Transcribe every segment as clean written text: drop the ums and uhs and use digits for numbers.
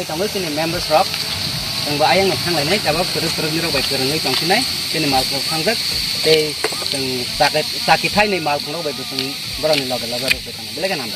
trong nước này member shop từng vài anh thằng lại đấy cả bác từ như đâu bảy từ người trong trên đấy trên này mà thằng rất thì từng sạc cái thay này mà cũng đâu bảy từng bao nhiêu là rồi thằng lấy cái nào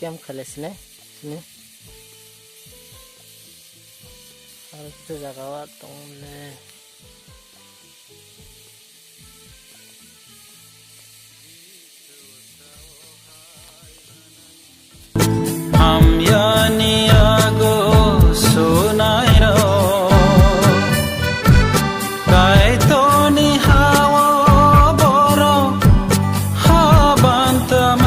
kem kelas nih sini harus kita jaga tongnya yani ago sunairo kai to ni hawa boro habanta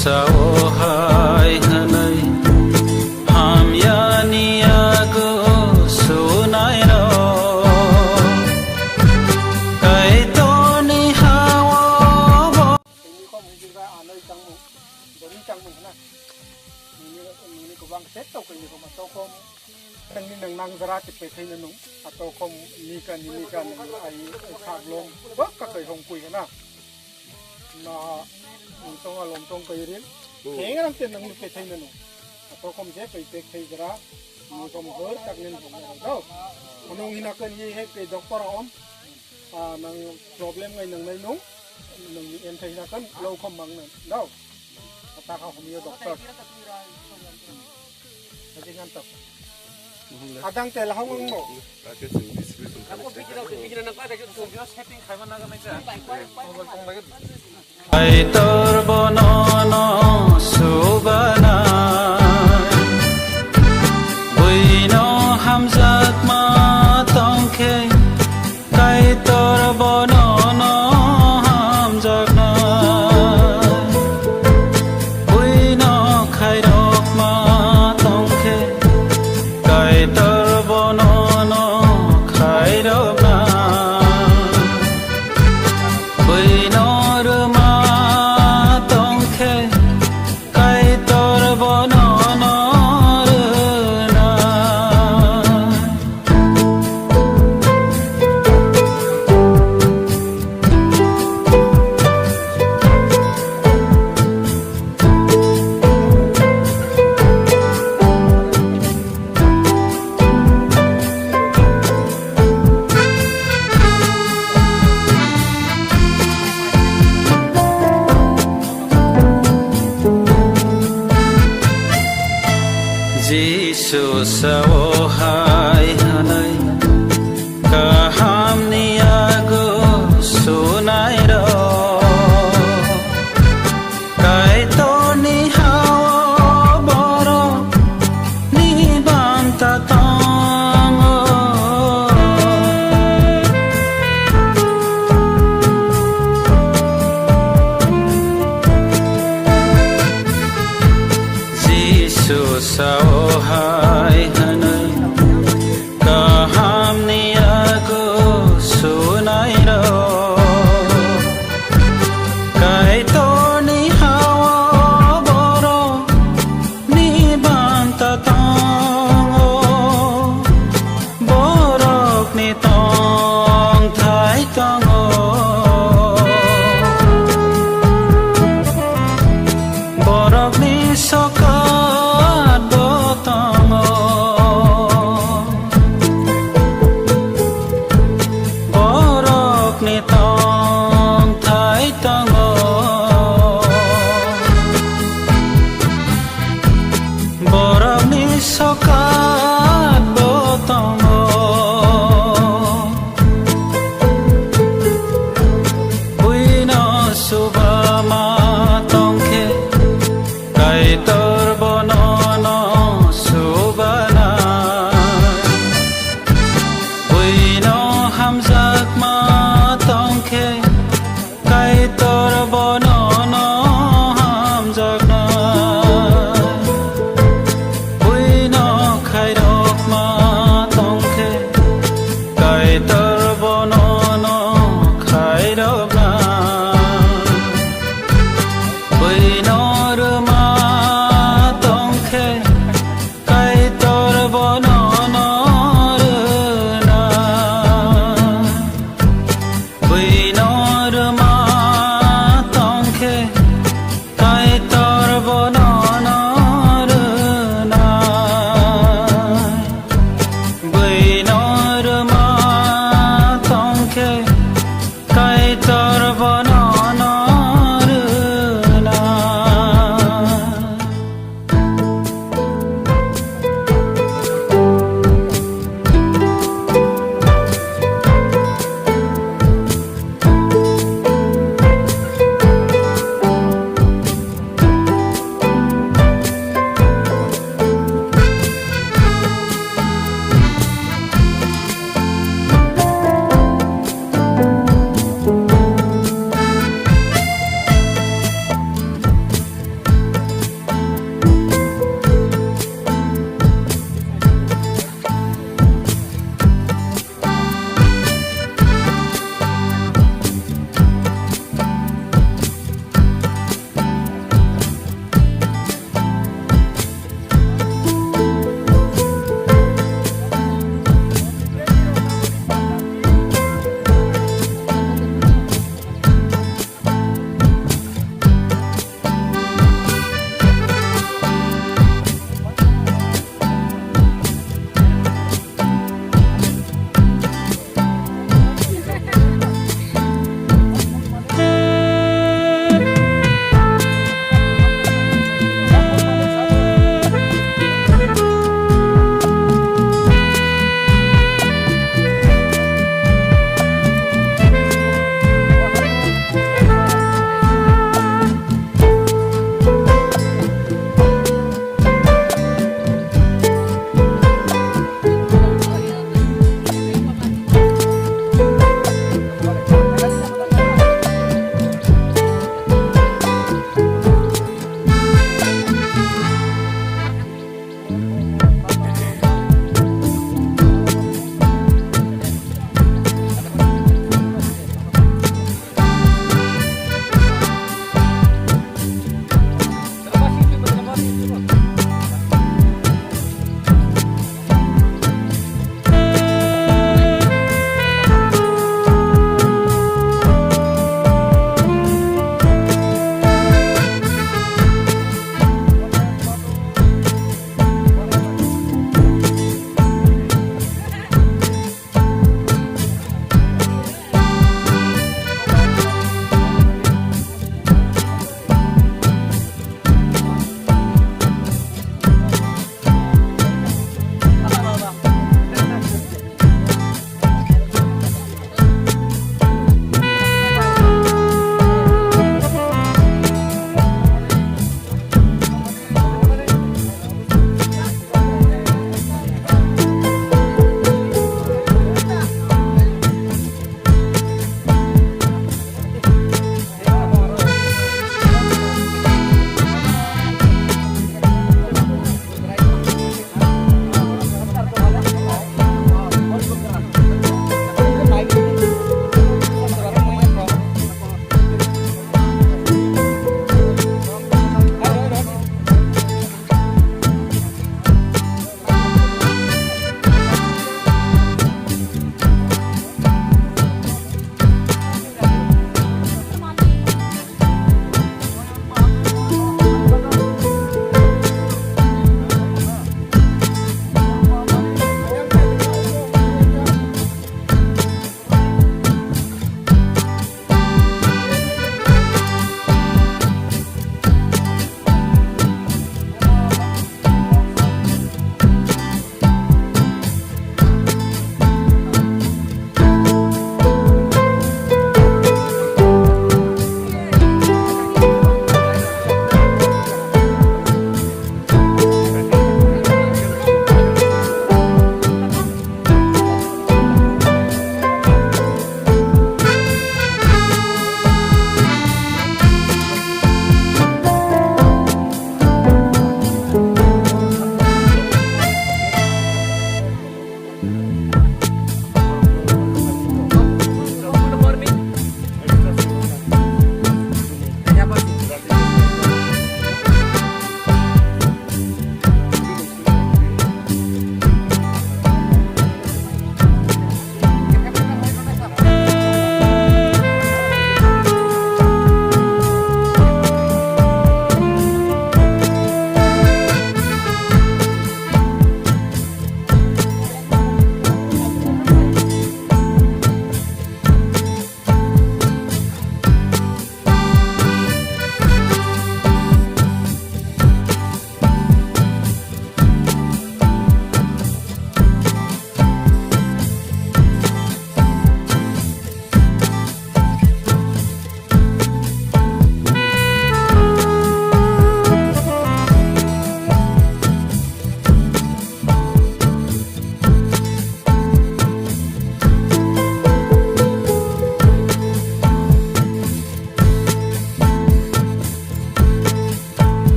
Sawahai hanai ham yani ago sunai ro kai to ni hawa bo ini kok mungkin ra anoi tangmu doni tangmu na ini ko bang set to ko ni ko ma to ko tang ni nang zara ti pe thai nanu ato ko ni kan ai khak lom ba ka kai hong kui na na tong alom tong kai rin keng ram te nang pe thai nanu ato ko je pe pe thai zara ni ko mo hor tak nen bong do anong hina kan ye he pe doktor om nang problem ngai nang nai nung nang en thai na kan lo khom mang nang do ta ka hom yo doktor jadi ngantok adang te la hong mo aku bikin nang pa da jut jo setting khai man na ga mai ja ai tor bono no subana buino hamzat ma tongke kai tor bono no hamzat na buino khai rok ma tongke kai tor bono no khai rok na buino কাইতৰ বনন খাইৰব না বৈনৰ মা তংখে কাইতৰ বননৰ না বৈনৰ মা তংখে কাইতৰ বননৰ না বৈনৰ মা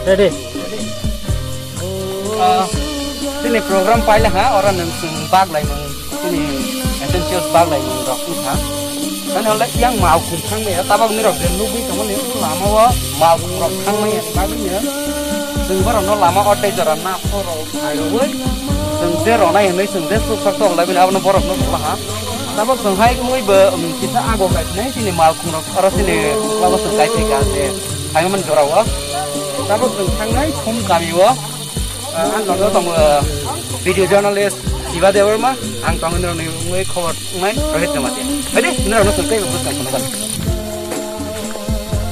Ready? Ini program pilot ha orang yang bag lagi ini essentials bag lagi rock ha. Kan oleh yang mau kuntang ni, tapi ni rock dan nubi kamu ni lama wa mau rock kang ni bag ni. Sungguh orang lama otai jaran nak orang ayo wei. Sungguh orang yang ni sungguh susah tu lagi ni awak borok nak ha. Tapi sungguh mui kita agak kat ni mau kurang orang sini lalu sungguh tiga ni. Ayo menjorau. Tapi tentang ni pun kami wah, angkang tu tamu video journalist Iva Dewarma, angkang ni orang ni cover ni rohit nama dia. Ada, ni orang tu kaya bukan sama.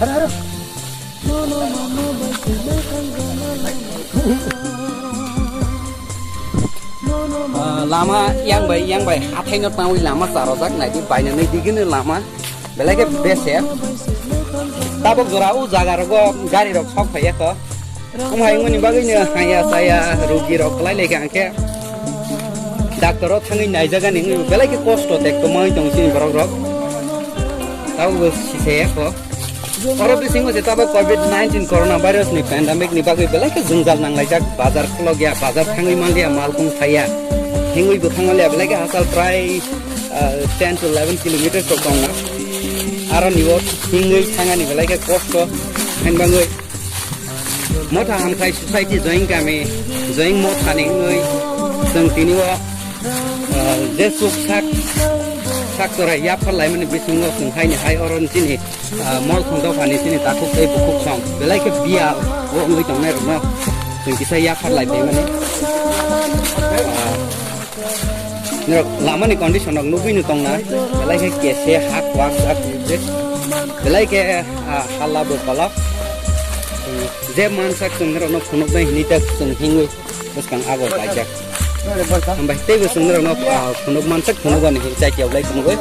Ada. Lama yang baik, hati nak tahu lama sarojak nanti banyak ni digini lama, belakang best ya. Tapi jorau jaga rogo gari rok sok payah ko. Umai ngoni bagainya hanya saya rugi rok kelai lagi angke. Dokter rok tangi naik jaga ni belai ke cost tek to mai tong sini rok. Tahu si saya ko. Orang tu singo tapi COVID-19 coronavirus ni pandemic ni bagai belai ke junggal nang lajak bazar kelog ya bazar tangi mandia malkung saya. Hingui bukang malia belai ke asal try 10 to 11 kilometers to kong na. Aron niwo hingai tangani belai ke kosto henbangoi mota hamkai society join kami join mota ni ngoi seng tiniwo jesuk sak sora ya palai meni bisingo seng hai ni hai oron sini mall khongdo pani sini takuk ei bukuk song belai ke bia wo ngoi tong nai ro seng kisa ya palai pe mani lama ni condition nak nubi ni tong na belai ke kese hak wak sak belai ke hala berkolak je mansak sungguh nak punuk dah ini tak sungguh hingui terus kang agak belajar sampai tegu sungguh nak punuk mansak punuk ni cai kiau lagi punuk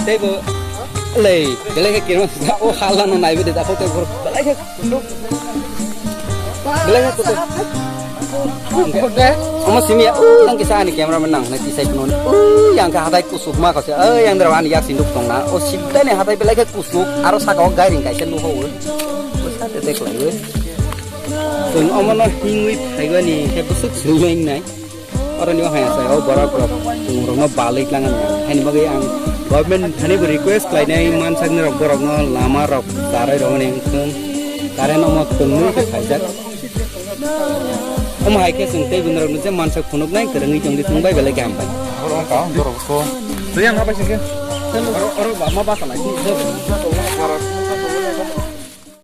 tegu lei belai ke kira oh hala no naik dia aku tegu belai ke punuk belai ke tu Oma sini ya, yang kisah ni kamera menang, nanti saya penuh. Yang ke hatai kusuk mah kau yang derawan yak sinduk tong na. Oh sibda ni hatai belai ke kusuk, arus sakau gairing kai sen luho. Besar tetek lagi. Tun oma no hingui paiga ni, ke kusuk suling nai. Orang ni wahai saya, oh barak barak, tunggu no balik langan. Hani bagai yang government hani request lai nai man sang ni barak no lama rok, tarai rong ni tung, tarai no mak tunggu ke kajar. Om hai ke sung tei bener bener mansak punuk naik terengi jong di tungbai belai gampang. Orang kau, orang kau. Tu yang apa sih ke? Orang bama bahasa lagi.